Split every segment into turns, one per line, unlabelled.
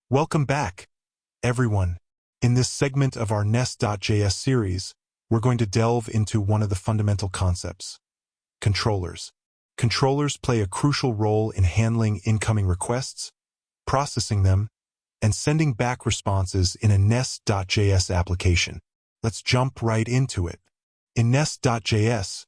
Welcome back, everyone. In this segment of our Nest.js series, we're going to delve into one of the fundamental concepts: controllers. Controllers play a crucial role in handling incoming requests, processing them, and sending back responses in a Nest.js application. Let's jump right into it. In Nest.js,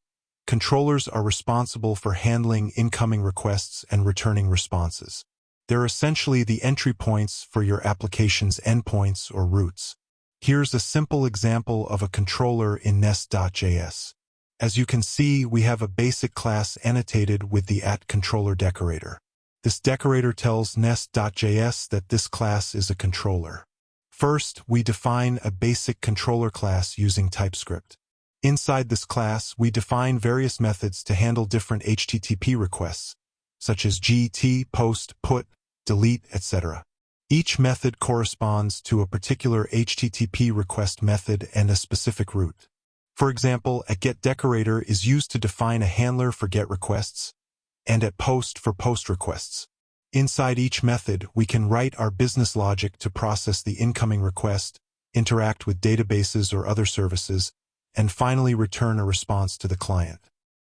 controllers are responsible for handling incoming requests and returning responses. They're essentially the entry points for your application's endpoints or routes. Here's a simple example of a controller in Nest.js. As you can see, we have a basic class annotated with the @controller decorator. This decorator tells Nest.js that this class is a controller. First, we define a basic controller class using TypeScript. Inside this class, we define various methods to handle different HTTP requests, such as GET, POST, PUT, delete, etc. Each method corresponds to a particular HTTP request method and a specific route. For example, @getDecorator is used to define a handler for GET requests, and @post for POST requests. Inside each method, we can write our business logic to process the incoming request, interact with databases or other services, and finally return a response to the client.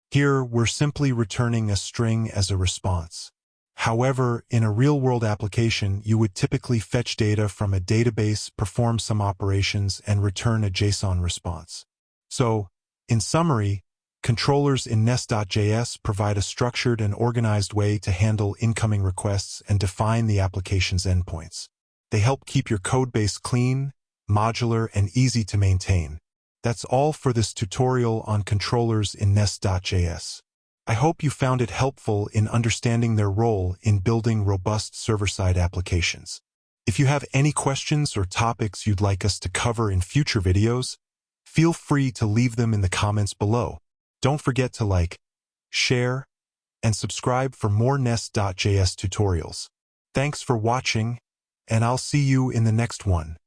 Here, we're simply returning a string as a response. However, in a real-world application, you would typically fetch data from a database, perform some operations, and return a JSON response. So, in summary, controllers in Nest.js provide a structured and organized way to handle incoming requests and define the application's endpoints. They help keep your codebase clean, modular, and easy to maintain. That's all for this tutorial on controllers in Nest.js. I hope you found it helpful in understanding their role in building robust server-side applications. If you have any questions or topics you'd like us to cover in future videos, feel free to leave them in the comments below. Don't forget to like, share, and subscribe for more Nest.js tutorials. Thanks for watching, and I'll see you in the next one.